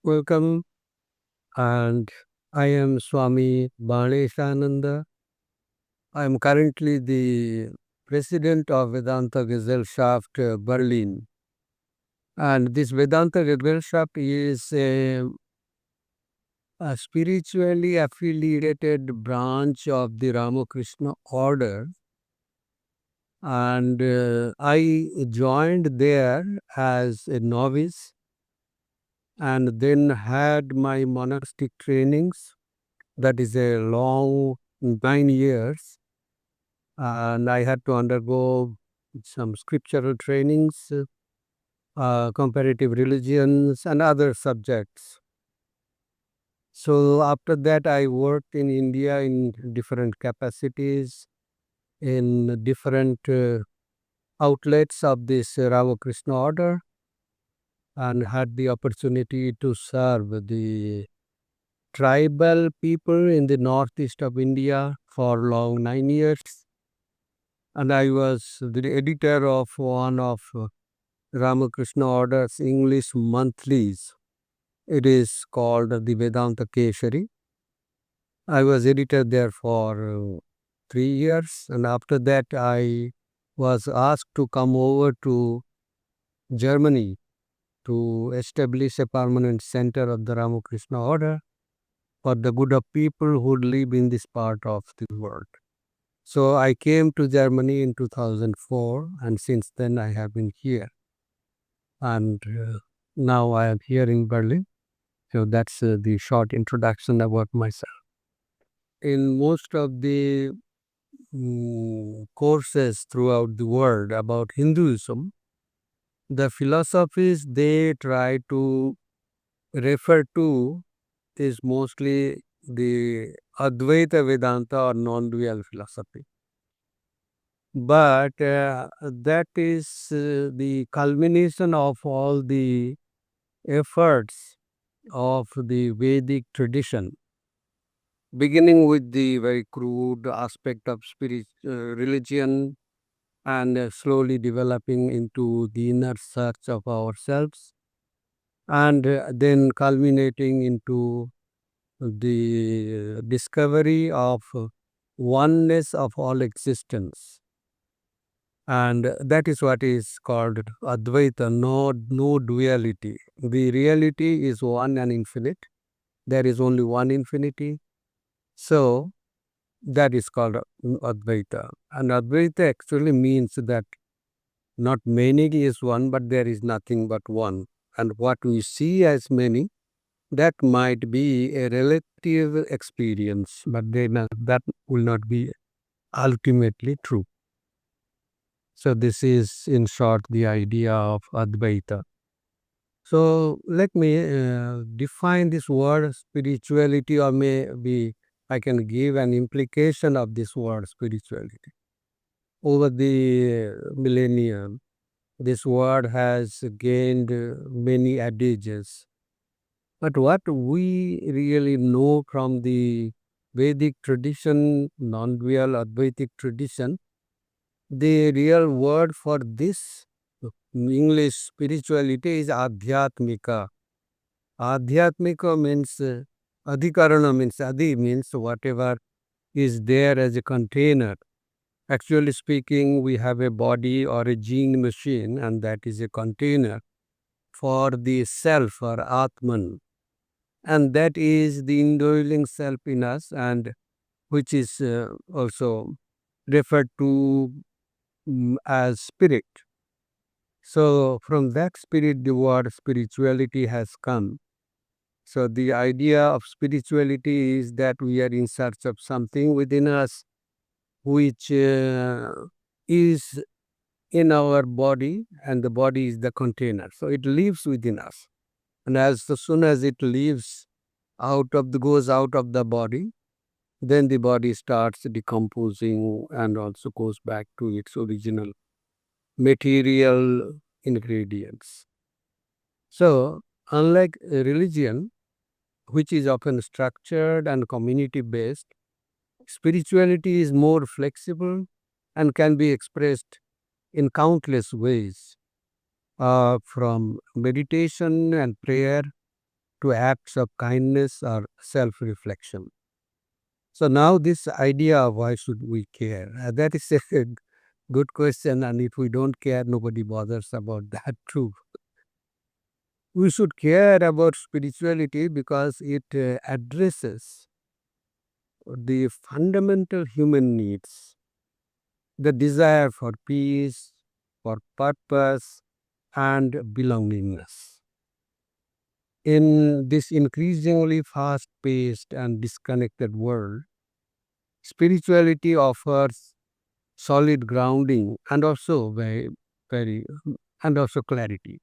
Welcome, and I am Swami Baneshananda. I am currently the president of Vedanta Gesellschaft Berlin. And this Vedanta Gesellschaft is a spiritually affiliated branch of the Ramakrishna Order. And I joined there as a novice and then had my monastic trainings. That is a long 9 years. And I had to undergo some scriptural trainings, comparative religions, and other subjects. So after that, I worked in India in different capacities, in different outlets of this Ramakrishna Order, and had the opportunity to serve the tribal people in the northeast of India for long 9 years. And I was the editor of one of Ramakrishna Order's English monthlies. It is called the Vedanta Keshari. I was editor there for 3 years, and after that I was asked to come over to Germany to establish a permanent center of the Ramakrishna Order for the good of people who live in this part of the world. So I came to Germany in 2004, and since then I have been here. And now I am here in Berlin. So that's the short introduction about myself. In most of the courses throughout the world about Hinduism, the philosophies they try to refer to is mostly the Advaita Vedanta or non-dual philosophy. But that is the culmination of all the efforts of the Vedic tradition, beginning with the very crude aspect of religion and slowly developing into the inner search of ourselves, and then culminating into the discovery of oneness of all existence. And that is what is called Advaita, no duality. The reality is one and infinite. There is only one infinity. So that is called Advaita. And Advaita actually means that not many is one, but there is nothing but one. And what we see as many, that might be a relative experience, but that will not be ultimately true. So this is, in short, the idea of Advaita. So let me define this word spirituality, or maybe I can give an implication of this word spirituality. Over the millennium, this word has gained many adages. But what we really know from the Vedic tradition, non-dual Advaitic tradition, the real word for this English spirituality is Adhyatmika. Adhyatmika means Adhikarana means Adi means whatever is there as a container. Actually speaking, we have a body or a gene machine, and that is a container for the self or Atman. And that is the indwelling self in us, and which is also referred to as spirit. So from that spirit, the word spirituality has come. So the idea of spirituality is that we are in search of something within us which is in our body, and the body is the container. So it lives within us. And as soon as it leaves goes out of the body, then the body starts decomposing and also goes back to its original material ingredients. So unlike religion, which is often structured and community based, spirituality is more flexible and can be expressed in countless ways, from meditation and prayer to acts of kindness or self-reflection. So now this idea of why should we care? That is a good question, and if we don't care, nobody bothers about that too. We should care about spirituality because it addresses the fundamental human needs, the desire for peace, for purpose, and belongingness. In this increasingly fast paced and disconnected world, spirituality offers solid grounding and also very and also clarity.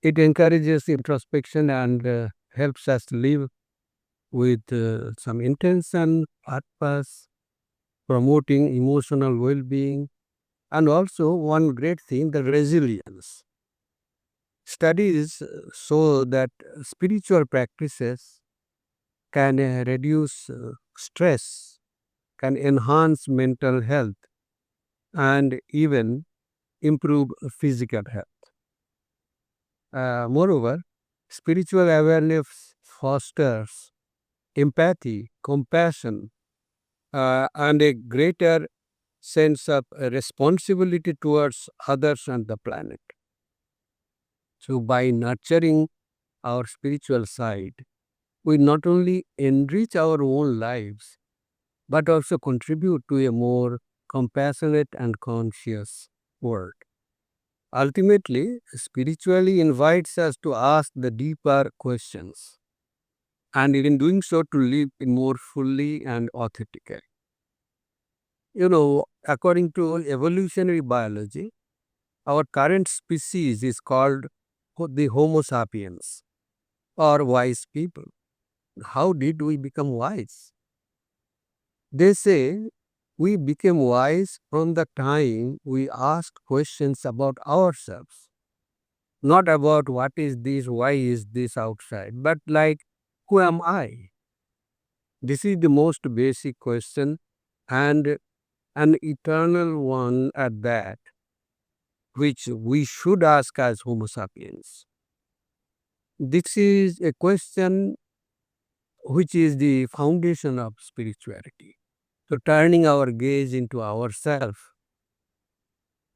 It encourages introspection and helps us live with some intention, purpose, promoting emotional well-being, and also one great thing, the resilience. Studies show that spiritual practices can reduce stress, can enhance mental health, and even improve physical health. Moreover, spiritual awareness fosters empathy, compassion, and a greater sense of responsibility towards others and the planet. So, by nurturing our spiritual side, we not only enrich our own lives, but also contribute to a more compassionate and conscious world. Ultimately, spiritually invites us to ask the deeper questions, and in doing so, to live in more fully and authentically. According to evolutionary biology, our current species is called the Homo sapiens, or wise people. How did we become wise? They say we became wise from the time we asked questions about ourselves, not about what is this, why is this outside, but like, who am I? This is the most basic question, and an eternal one at that, which we should ask as Homo sapiens. This is a question which is the foundation of spirituality. So, turning our gaze into ourselves.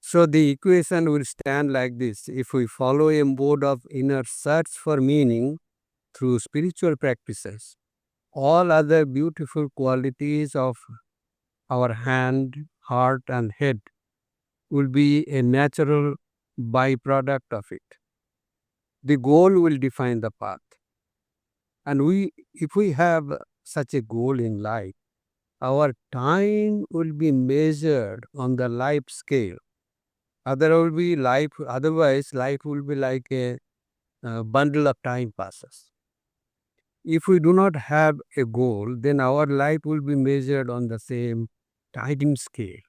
So, the equation will stand like this: if we follow a mode of inner search for meaning through spiritual practices, all other beautiful qualities of our hand, heart, and head will be a natural byproduct of it. The goal will define the path. And if we have such a goal in life, our time will be measured on the life scale. Otherwise, life will be like a bundle of time passes. If we do not have a goal, then our life will be measured on the same time scale.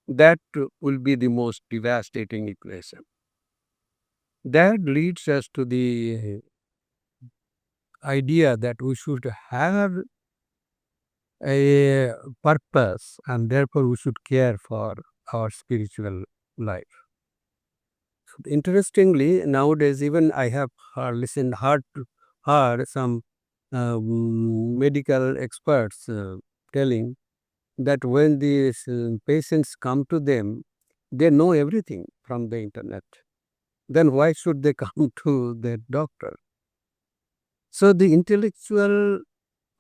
That will be the most devastating equation. That leads us to the idea that we should have a purpose, and therefore we should care for our spiritual life. Interestingly, nowadays even I have heard some medical experts telling that when these patients come to them, they know everything from the internet. Then why should they come to their doctor? So the intellectual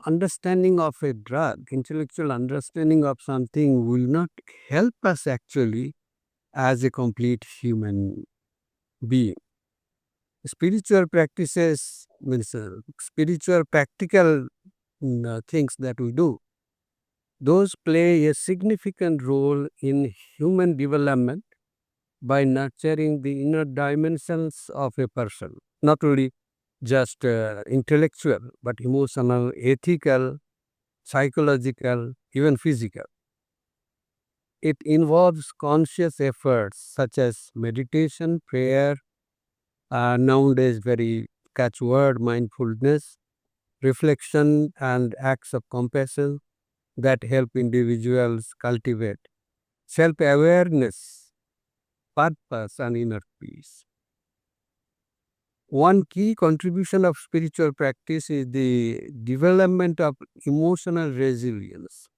understanding of a drug, intellectual understanding of something will not help us actually as a complete human being. Spiritual practices means spiritual practical things that we do, those play a significant role in human development by nurturing the inner dimensions of a person, not only just intellectual, but emotional, ethical, psychological, even physical. It involves conscious efforts such as meditation, prayer, nowadays very catchword, mindfulness, reflection, and acts of compassion that help individuals cultivate self-awareness, purpose, and inner peace. One key contribution of spiritual practice is the development of emotional resilience.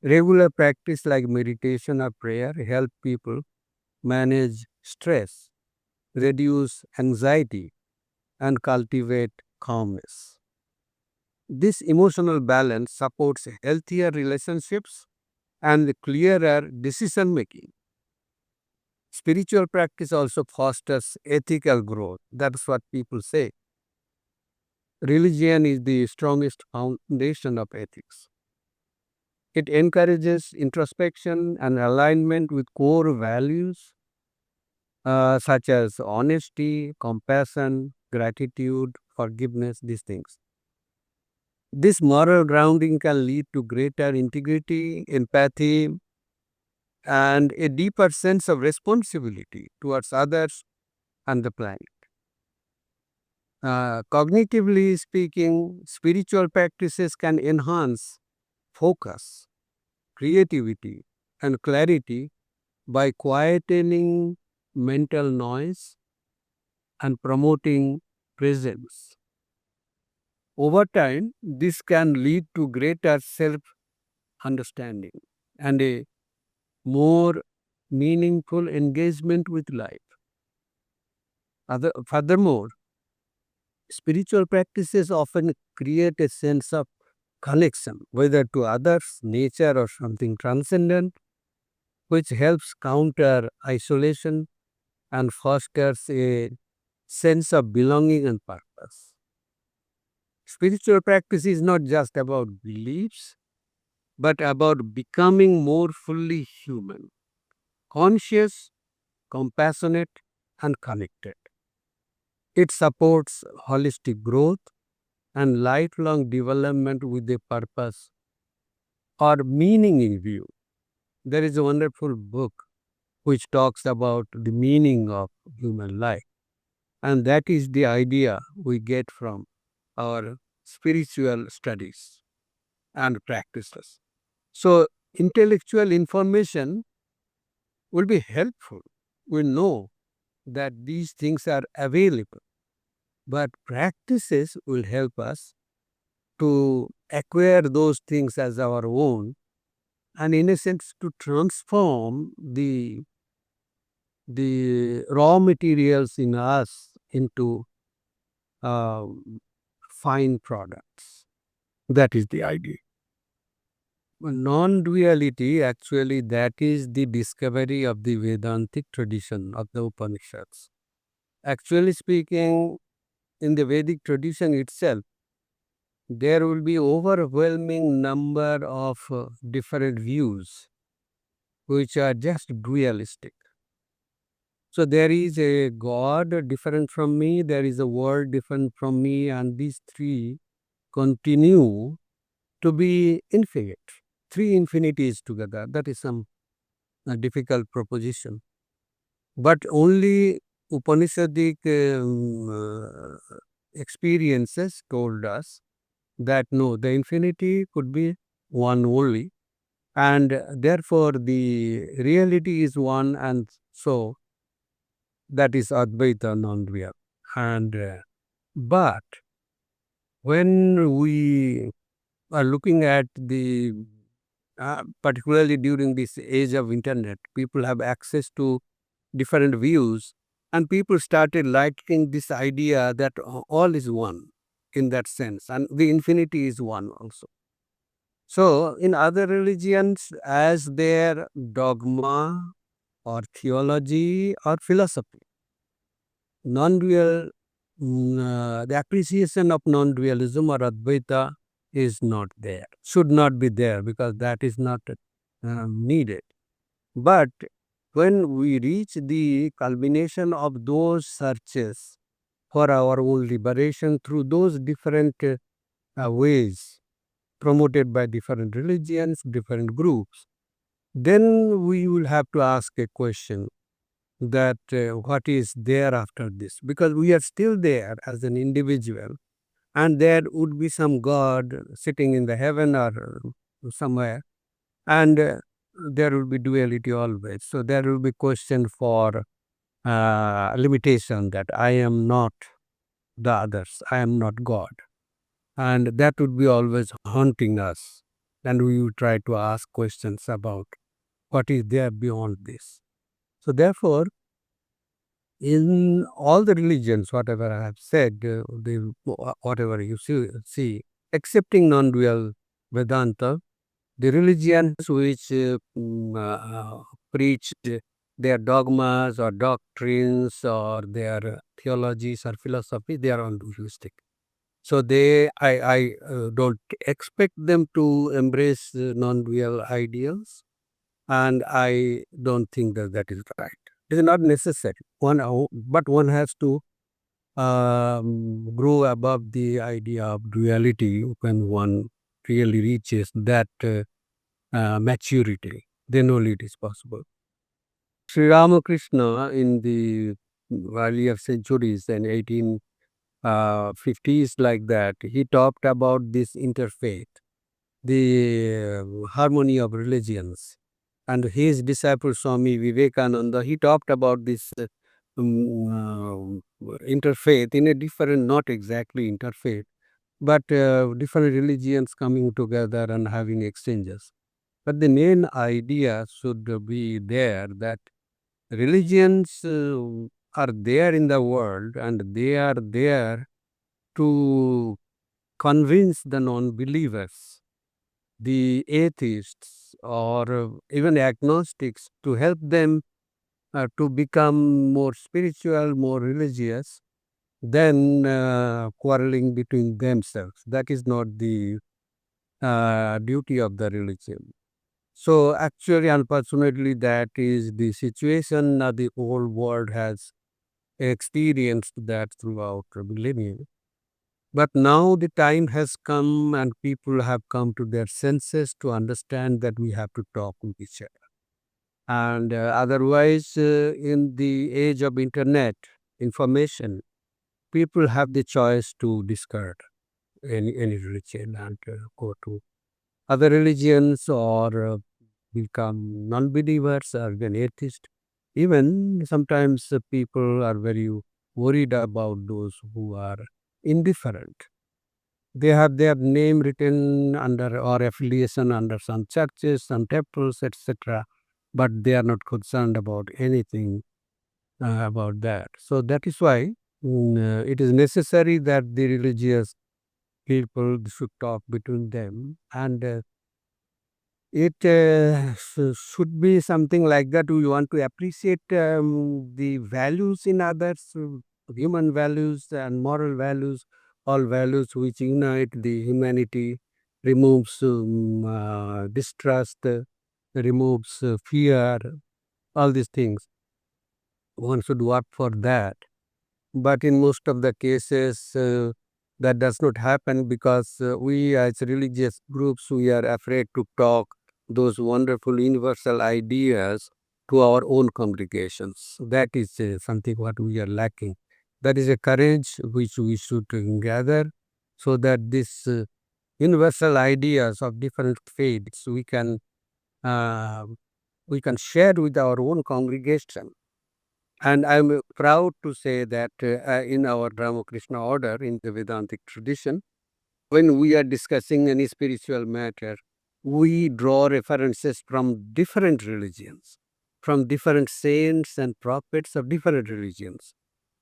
Regular practice like meditation or prayer help people manage stress, reduce anxiety, and cultivate calmness. This emotional balance supports healthier relationships and clearer decision making. Spiritual practice also fosters ethical growth. That's what people say. Religion is the strongest foundation of ethics. It encourages introspection and alignment with core values such as honesty, compassion, gratitude, forgiveness, these things. This moral grounding can lead to greater integrity, empathy, and a deeper sense of responsibility towards others and the planet. Cognitively speaking, spiritual practices can enhance focus, creativity, and clarity by quietening mental noise and promoting presence. Over time, this can lead to greater self understanding and a more meaningful engagement with life. Furthermore, spiritual practices often create a sense of connection, whether to others, nature, or something transcendent, which helps counter isolation and fosters a sense of belonging and purpose. Spiritual practice is not just about beliefs, but about becoming more fully human, conscious, compassionate, and connected. It supports holistic growth and lifelong development with a purpose or meaning in view. There is a wonderful book which talks about the meaning of human life, and that is the idea we get from our spiritual studies and practices. So, intellectual information will be helpful. We know that these things are available, but practices will help us to acquire those things as our own and, in a sense, to transform the raw materials in us into fine products. That is the idea. Non-duality, actually, that is the discovery of the Vedantic tradition of the Upanishads. Actually speaking, in the Vedic tradition itself, there will be overwhelming number of different views which are just dualistic. So there is a God different from me, there is a world different from me, and these three continue to be infinite. Three infinities together. That is some difficult proposition. But only Upanishadic experiences told us that no, the infinity could be one only, and therefore the reality is one, and so that is Advaita non-real. And but when we are looking at the particularly during this age of internet, people have access to different views, and people started liking this idea that all is one in that sense, and the infinity is one also. So, in other religions, as their dogma or theology or philosophy, non-dual, the appreciation of non-dualism or Advaita is not there, should not be there, because that is not needed. But when we reach the culmination of those searches for our own liberation through those different ways promoted by different religions, different groups, then we will have to ask a question that what is there after this? Because we are still there as an individual, and there would be some God sitting in the heaven or somewhere, and there will be duality always. So there will be question for limitation that I am not the others, I am not God. And that would be always haunting us. And we would try to ask questions about what is there beyond this. So therefore, in all the religions, whatever I have said, whatever you see, excepting non-dual Vedanta, the religions which preach their dogmas or doctrines or their theologies or philosophy, they are all dualistic. So I don't expect them to embrace non-dual ideals, and I don't think that that is right. It is not necessary. But one has to grow above the idea of duality when one really reaches that maturity. Then only it is possible. Sri Ramakrishna in the earlier centuries and 1850s like that, he talked about this interfaith, the harmony of religions. And his disciple Swami Vivekananda, he talked about this interfaith in a different, not exactly interfaith, but different religions coming together and having exchanges. But the main idea should be there that religions are there in the world and they are there to convince the non-believers, the atheists, or even agnostics, to help them to become more spiritual, more religious than quarreling between themselves. That is not the duty of the religion. So actually, unfortunately, that is the situation the whole world has experienced that throughout the millennia. But now the time has come and people have come to their senses to understand that we have to talk with each other. And otherwise, in the age of internet information, people have the choice to discard any religion and go to other religions or become non-believers or even atheists. Even sometimes people are very worried about those who are indifferent. They have their name written under or affiliation under some churches, some temples, etc. But they are not concerned about anything about that. So that is why it is necessary that the religious people should talk between them, and it should be something like that. We want to appreciate the values in others, human values and moral values, all values which unite the humanity, removes distrust, removes fear, all these things. One should work for that. But in most of the cases, that does not happen because we as religious groups, we are afraid to talk those wonderful universal ideas to our own congregations. That is something what we are lacking. That is a courage which we should gather so that this universal ideas of different faiths uh, we can share with our own congregation. And I'm proud to say that in our Ramakrishna Order, in the Vedantic tradition, when we are discussing any spiritual matter, we draw references from different religions, from different saints and prophets of different religions.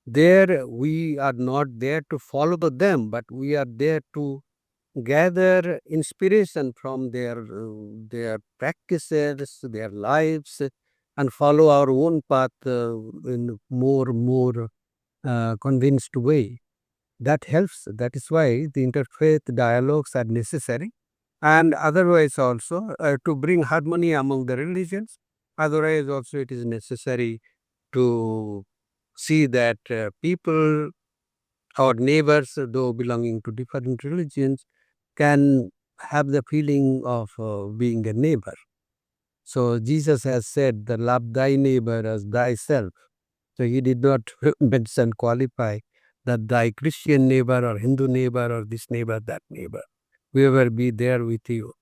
There, we are not there to follow them, but we are there to gather inspiration from their practices, their lives, and follow our own path in more convinced way. That helps. That is why the interfaith dialogues are necessary, and otherwise also to bring harmony among the religions. Otherwise, also it is necessary to see that people, our neighbors, though belonging to different religions, can have the feeling of being a neighbor. So Jesus has said that love thy neighbor as thyself. So he did not mention, qualify that thy Christian neighbor or Hindu neighbor or this neighbor, that neighbor. Whoever be there with you.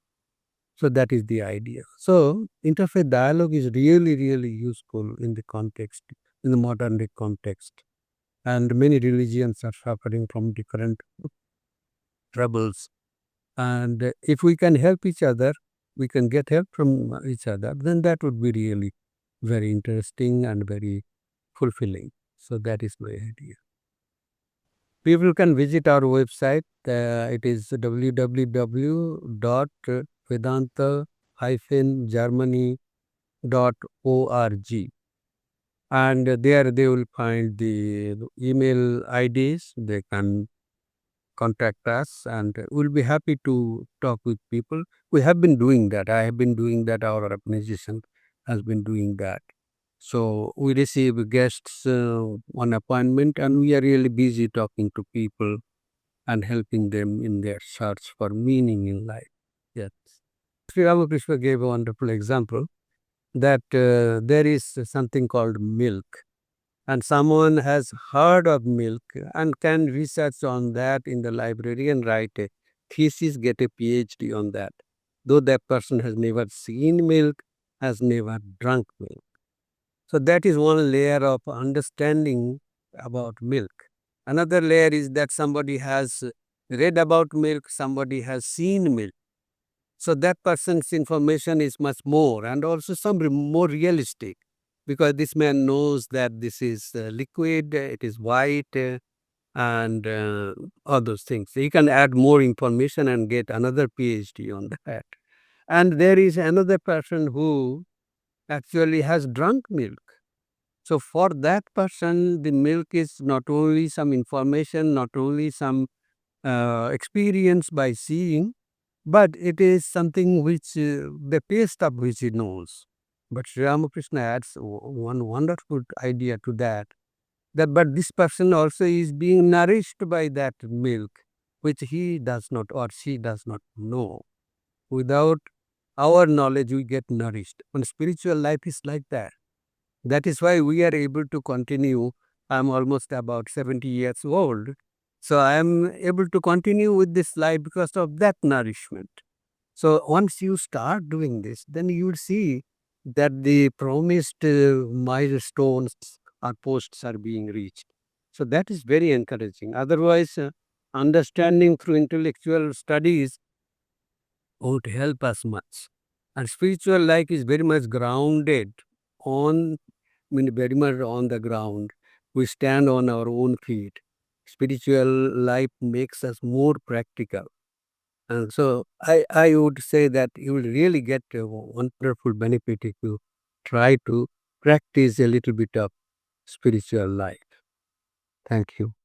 So that is the idea. So interfaith dialogue is really, really useful in the context. in the modern day context. And many religions are suffering from different troubles. And if we can help each other, we can get help from each other, then that would be really very interesting and very fulfilling. So that is my idea. People can visit our website. It is www.vedanta-germany.org. And there they will find the email IDs. They can contact us, and we'll be happy to talk with people. We have been doing that. I have been doing that. Our organization has been doing that. So we receive guests on appointment, and we are really busy talking to people and helping them in their search for meaning in life. Yes. Sri Ramakrishna gave a wonderful example that there is something called milk, and someone has heard of milk and can research on that in the library and write a thesis, get a PhD on that, though that person has never seen milk, has never drunk milk. So that is one layer of understanding about milk. Another layer is that somebody has read about milk, somebody has seen milk. So that person's information is much more, and also more realistic, because this man knows that this is liquid, it is white, and all those things. He can add more information and get another PhD on that. And there is another person who actually has drunk milk. So for that person, the milk is not only some information, not only some experience by seeing, but it is something which the taste of which he knows. But Sri Ramakrishna adds one wonderful idea to that, that but this person also is being nourished by that milk, which he does not or she does not know. Without our knowledge, we get nourished. And spiritual life is like that. That is why we are able to continue. I'm almost about 70 years old. So I am able to continue with this life because of that nourishment. So once you start doing this, then you will see that the promised milestones or posts are being reached. So that is very encouraging. Otherwise, understanding through intellectual studies won't help us much. And spiritual life is very much grounded on, very much on the ground. We stand on our own feet. Spiritual life makes us more practical. And so I would say that you will really get a wonderful benefit if you try to practice a little bit of spiritual life. Thank you.